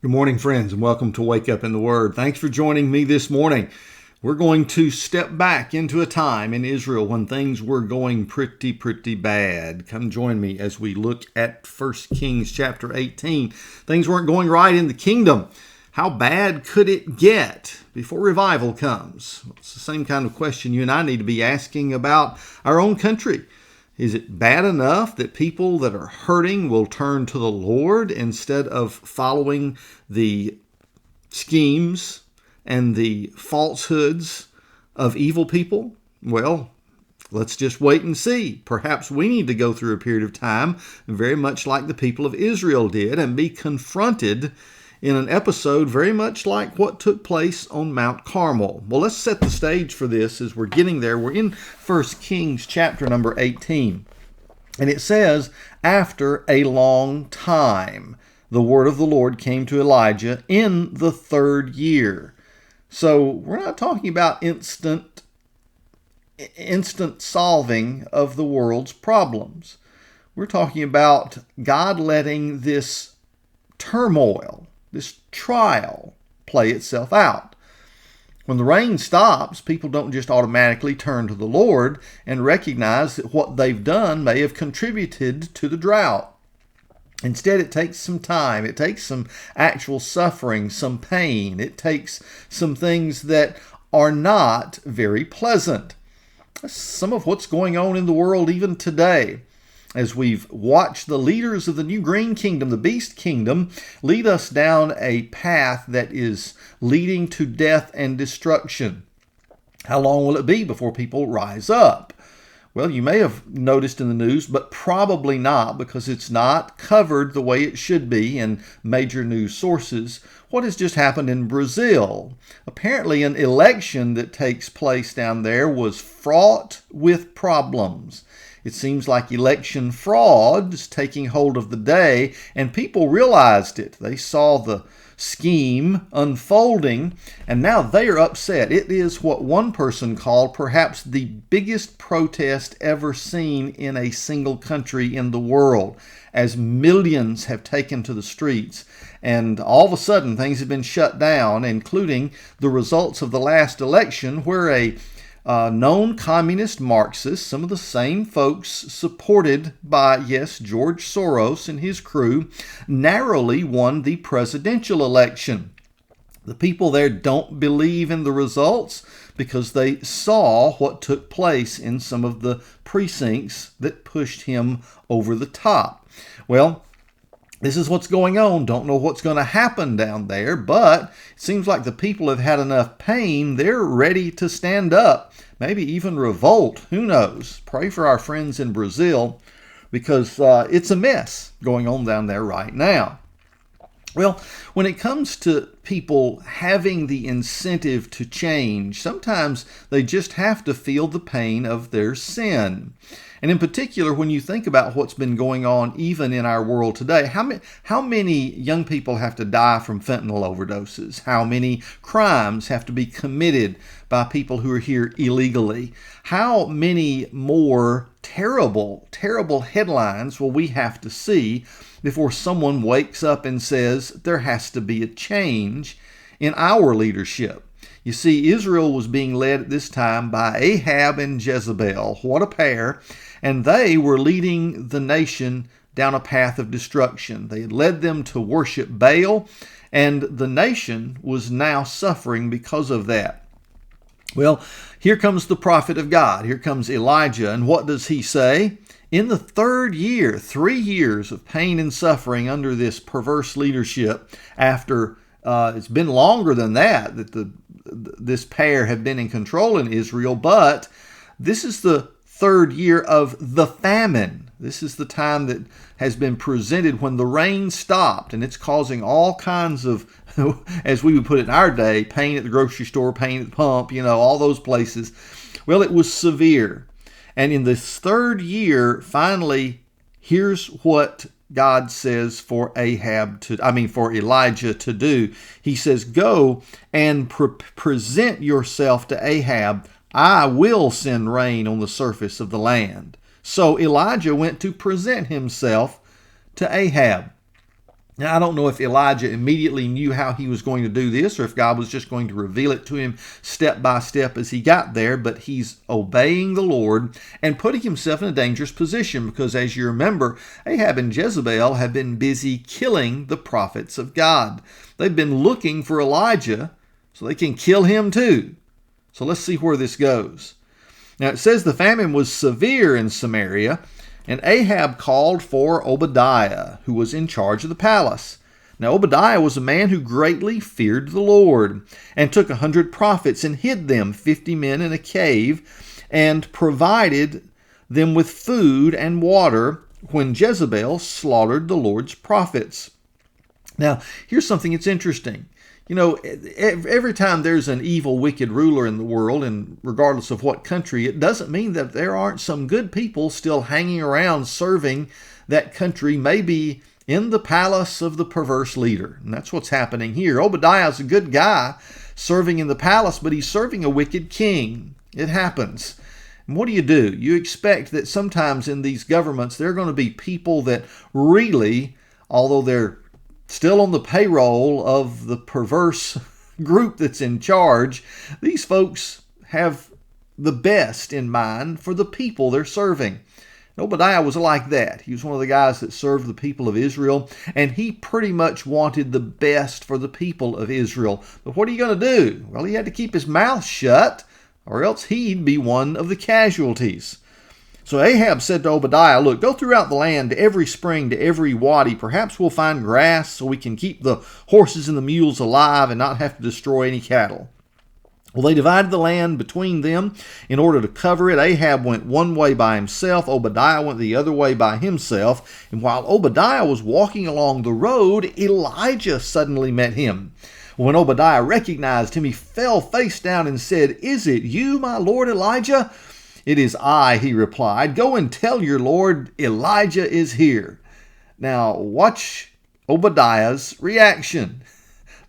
Good morning, friends, and welcome to Wake Up in the Word. Thanks for joining me this morning. We're going to step back into a time in Israel when things were going pretty bad. Come join me as we look at 1 Kings chapter 18. Things weren't going right in the kingdom. How bad could it get before revival comes? It's the same kind of question you and I need to be asking about our own country. Is it bad enough that people that are hurting will turn to the Lord instead of following the schemes and the falsehoods of evil people? Well, let's just wait and see. Perhaps we need to go through a period of time very much like the people of Israel did and be confronted in an episode very much like what took place on Mount Carmel. Well, let's set the stage for this as we're getting there. We're in 1 Kings chapter number 18. And it says, after a long time, the word of the Lord came to Elijah in the third year. So we're not talking about instant solving of the world's problems. We're talking about God letting this turmoil, this trial, play itself out. When the rain stops, people don't just automatically turn to the Lord and recognize that what they've done may have contributed to the drought. Instead, it takes some time. It takes some actual suffering, some pain. It takes some things that are not very pleasant. That's some of what's going on in the world even today, as we've watched the leaders of the new green kingdom, the beast kingdom, lead us down a path that is leading to death and destruction. How long will it be before people rise up? Well, you may have noticed in the news, but probably not, because it's not covered the way it should be in major news sources, what has just happened in Brazil. Apparently, an election that takes place down there was fraught with problems. It seems like election fraud is taking hold of the day, and people realized it. They saw the scheme unfolding, and now they are upset. It is what one person called perhaps the biggest protest ever seen in a single country in the world, as millions have taken to the streets. And all of a sudden, things have been shut down, including the results of the last election, where a known communist Marxist, some of the same folks supported by, yes, George Soros and his crew, narrowly won the presidential election. The people there don't believe in the results because they saw what took place in some of the precincts that pushed him over the top. Well, this is what's going on. Don't know what's going to happen down there, but it seems like the people have had enough pain. They're ready to stand up, maybe even revolt. Who knows? Pray for our friends in Brazil, because it's a mess going on down there right now. Well, when it comes to people having the incentive to change, sometimes they just have to feel the pain of their sin. And in particular, when you think about what's been going on even in our world today, how many young people have to die from fentanyl overdoses? How many crimes have to be committed by people who are here illegally? How many more terrible headlines will we have to see before someone wakes up and says there has to be a change in our leadership? You see, Israel was being led at this time by Ahab and Jezebel. What a pair. And they were leading the nation down a path of destruction. They had led them to worship Baal, and the nation was now suffering because of that. Well, here comes the prophet of God. Here comes Elijah. And what does he say? In the third year, 3 years of pain and suffering under this perverse leadership, after it's been longer than that this pair have been in control in Israel, but this is the third year of the famine. This is the time that has been presented when the rain stopped, and it's causing all kinds of, as we would put it in our day, pain at the grocery store, pain at the pump, all those places. Well, it was severe. And in this third year, finally, here's what God says for Elijah to do. He says, go and present yourself to Ahab. I will send rain on the surface of the land. So Elijah went to present himself to Ahab. Now, I don't know if Elijah immediately knew how he was going to do this or if God was just going to reveal it to him step by step as he got there, but he's obeying the Lord and putting himself in a dangerous position because, as you remember, Ahab and Jezebel have been busy killing the prophets of God. They've been looking for Elijah so they can kill him too. So let's see where this goes. Now, it says the famine was severe in Samaria, and Ahab called for Obadiah, who was in charge of the palace. Now Obadiah was a man who greatly feared the Lord, and took 100 prophets and hid them, 50 men, in a cave, and provided them with food and water when Jezebel slaughtered the Lord's prophets. Now, here's something that's interesting. You know, every time there's an evil, wicked ruler in the world, and regardless of what country, it doesn't mean that there aren't some good people still hanging around serving that country, maybe in the palace of the perverse leader. And that's what's happening here. Obadiah is a good guy serving in the palace, but he's serving a wicked king. It happens. And what do? You expect that sometimes in these governments, there are going to be people that really, although they're still on the payroll of the perverse group that's in charge, these folks have the best in mind for the people they're serving. Obadiah was like that. He was one of the guys that served the people of Israel, and he pretty much wanted the best for the people of Israel. But what are you going to do? Well, he had to keep his mouth shut, or else he'd be one of the casualties. So Ahab said to Obadiah, look, go throughout the land to every spring, to every wadi. Perhaps we'll find grass so we can keep the horses and the mules alive and not have to destroy any cattle. Well, they divided the land between them in order to cover it. Ahab went one way by himself. Obadiah went the other way by himself. And while Obadiah was walking along the road, Elijah suddenly met him. When Obadiah recognized him, he fell face down and said, "Is it you, my lord Elijah?" "It is I," he replied. "Go and tell your lord Elijah is here." Now watch Obadiah's reaction.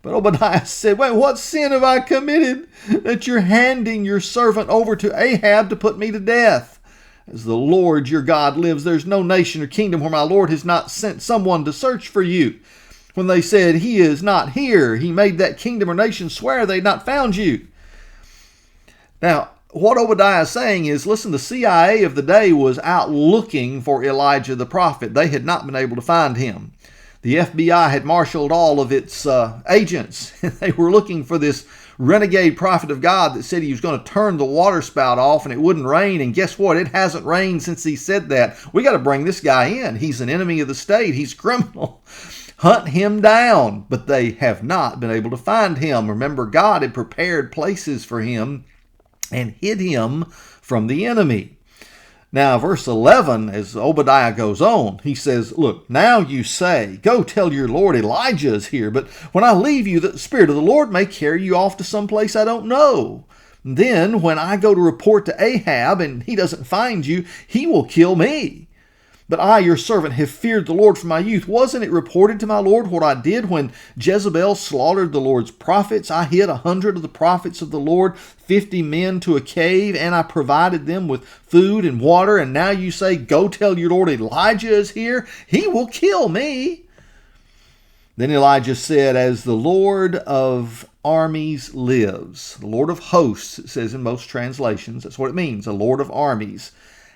But Obadiah said, "Wait, what sin have I committed that you're handing your servant over to Ahab to put me to death? As the Lord your God lives, there's no nation or kingdom where my Lord has not sent someone to search for you. When they said, 'He is not here,' he made that kingdom or nation swear they had not found you." Now, what Obadiah is saying is, listen, the CIA of the day was out looking for Elijah the prophet. They had not been able to find him. The FBI had marshaled all of its agents. They were looking for this renegade prophet of God that said he was going to turn the water spout off and it wouldn't rain. And guess what? It hasn't rained since he said that. We got to bring this guy in. He's an enemy of the state. He's a criminal. Hunt him down. But they have not been able to find him. Remember, God had prepared places for him and hid him from the enemy. Now, verse 11, as Obadiah goes on, he says, "Look, now you say, 'Go tell your Lord Elijah is here,' but when I leave you, the Spirit of the Lord may carry you off to some place I don't know. Then, when I go to report to Ahab and he doesn't find you, he will kill me. But I, your servant, have feared the Lord from my youth. Wasn't it reported to my Lord what I did when Jezebel slaughtered the Lord's prophets? I hid 100 of the prophets of the Lord, 50 men to a cave, and I provided them with food and water. And now you say, 'Go tell your Lord Elijah is here. He will kill me.' Then Elijah said, 'As the Lord of armies lives,'" the Lord of hosts, it says in most translations. That's what it means, a Lord of armies.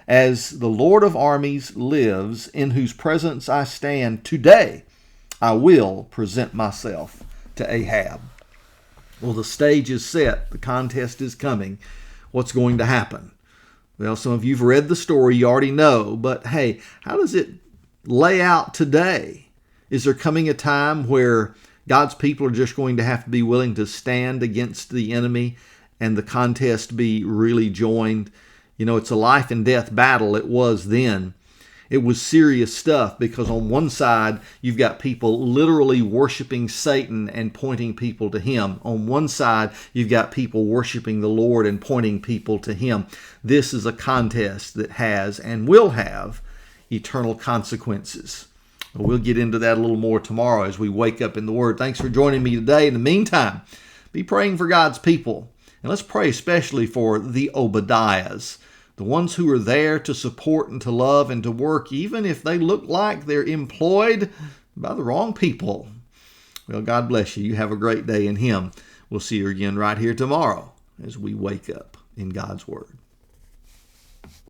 "As the Lord of armies lives, in whose presence I stand today, I will present myself to Ahab." Well, the stage is set. The contest is coming. What's going to happen? Well, some of you have read the story. You already know. But hey, how does it lay out today? Is there coming a time where God's people are just going to have to be willing to stand against the enemy and the contest be really joined? You know, it's a life and death battle. It was then. It was serious stuff because on one side, you've got people literally worshiping Satan and pointing people to him. On one side, you've got people worshiping the Lord and pointing people to him. This is a contest that has and will have eternal consequences. We'll get into that a little more tomorrow as we wake up in the Word. Thanks for joining me today. In the meantime, be praying for God's people. And let's pray especially for the Obadiahs, the ones who are there to support and to love and to work, even if they look like they're employed by the wrong people. Well, God bless you. You have a great day in Him. We'll see you again right here tomorrow as we wake up in God's Word.